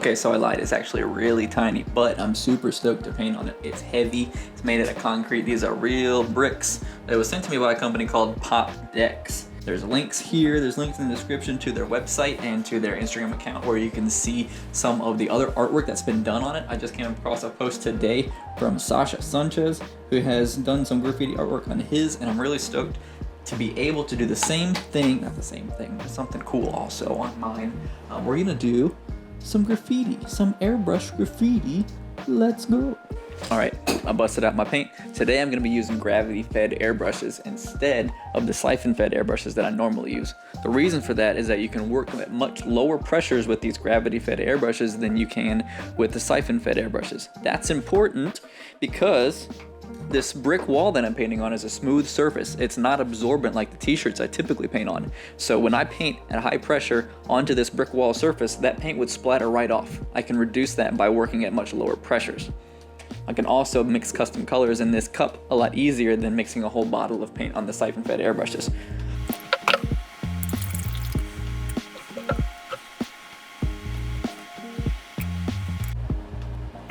Okay, so I lied. It's actually really tiny, but I'm super stoked to paint on it. It's heavy. It's made out of concrete. These are real bricks. It was sent to me by a company called Pop Decks. There's links here. There's links in the description to their website and to their Instagram account where you can see some of the other artwork that's been done on it. I just came across a post today from Sasha Sanchez, who has done some graffiti artwork on his, and I'm really stoked to be able to do the same thing, not the same thing, but something cool also on mine. We're gonna do some graffiti, some airbrush graffiti. Let's go. All right, I busted out my paint. Today I'm gonna be using gravity-fed airbrushes instead of the siphon-fed airbrushes that I normally use. The reason for that is that you can work at much lower pressures with these gravity-fed airbrushes than you can with the siphon-fed airbrushes. That's important because this brick wall that I'm painting on is a smooth surface. It's not absorbent like the t-shirts I typically paint on. So when I paint at high pressure onto this brick wall surface, that paint would splatter right off. I can reduce that by working at much lower pressures. I can also mix custom colors in this cup a lot easier than mixing a whole bottle of paint on the siphon-fed airbrushes.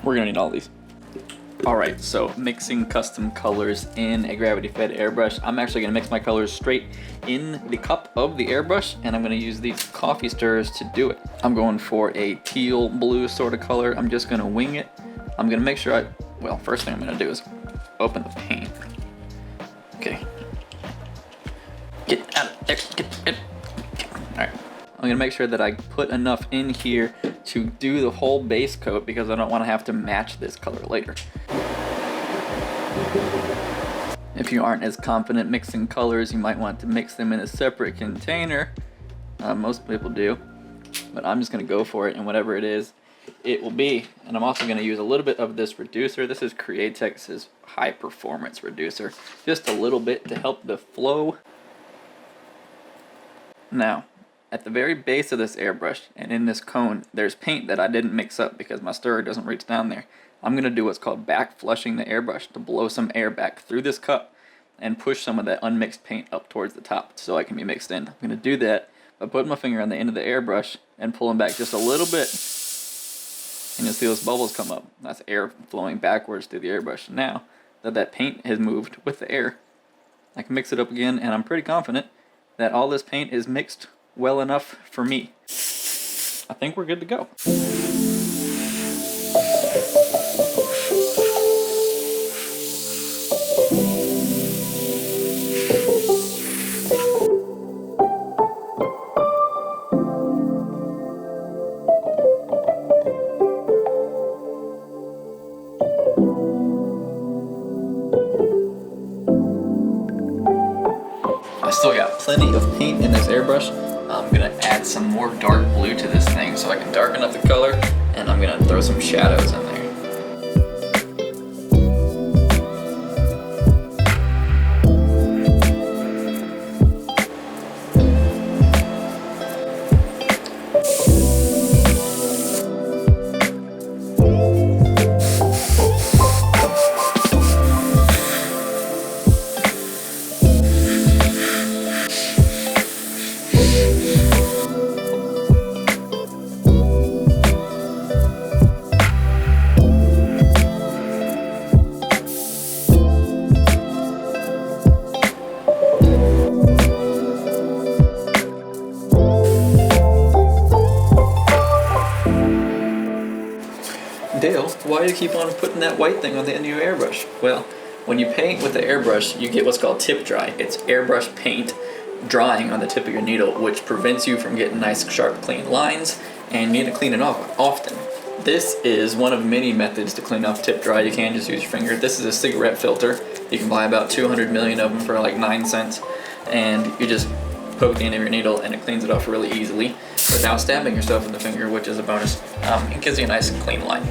We're gonna need all these. Alright, so mixing custom colors in a gravity-fed airbrush. I'm actually going to mix my colors straight in the cup of the airbrush, and I'm going to use these coffee stirrers to do it. I'm going for a teal blue sort of color. I'm just going to wing it. I'm going to make sure well, first thing I'm going to do is open the paint. Okay. Get out of there. Get. Alright. I'm going to make sure that I put enough in here to do the whole base coat because I don't want to have to match this color later. If you aren't as confident mixing colors, you might want to mix them in a separate container. Most people do, but I'm just going to go for it, and whatever it is, it will be. And I'm also going to use a little bit of this reducer. This is Createx's high performance reducer. Just a little bit to help the flow. Now, at the very base of this airbrush and in this cone, there's paint that I didn't mix up because my stirrer doesn't reach down there. I'm going to do what's called back flushing the airbrush to blow some air back through this cup and push some of that unmixed paint up towards the top so it can be mixed in. I'm going to do that by putting my finger on the end of the airbrush and pulling back just a little bit. And you'll see those bubbles come up. That's air flowing backwards through the airbrush. Now that paint has moved with the air, I can mix it up again, and I'm pretty confident that all this paint is mixed well enough for me. I think we're good to go. I still got plenty of paint in this airbrush. I'm gonna add some more dark blue to this thing so I can darken up the color, and I'm gonna throw some shadows in there. Dale, why do you keep on putting that white thing on the end of your airbrush? Well, when you paint with the airbrush, you get what's called tip dry. It's airbrush paint drying on the tip of your needle, which prevents you from getting nice, sharp, clean lines, and you need to clean it off often. This is one of many methods to clean off tip dry. You can just use your finger. This is a cigarette filter. You can buy about 200 million of them for like 9 cents, and you just poke the end of your needle and it cleans it off really easily without stabbing yourself in the finger, which is a bonus. It gives you a nice and clean line.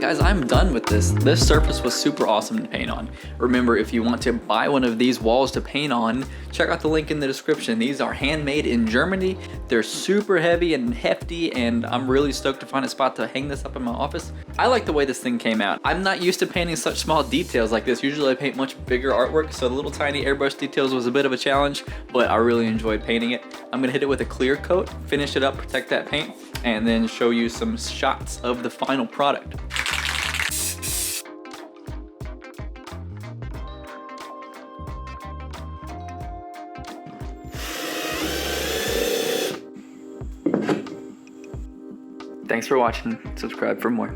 guys, I'm done with this. This surface was super awesome to paint on. Remember, if you want to buy one of these walls to paint on, check out the link in the description. These are handmade in Germany. They're super heavy and hefty, and I'm really stoked to find a spot to hang this up in my office. I like the way this thing came out. I'm not used to painting such small details like this. Usually I paint much bigger artwork, so the little tiny airbrush details was a bit of a challenge, but I really enjoyed painting it. I'm gonna hit it with a clear coat, finish it up, protect that paint, and then show you some shots of the final product. Thanks for watching. Subscribe for more.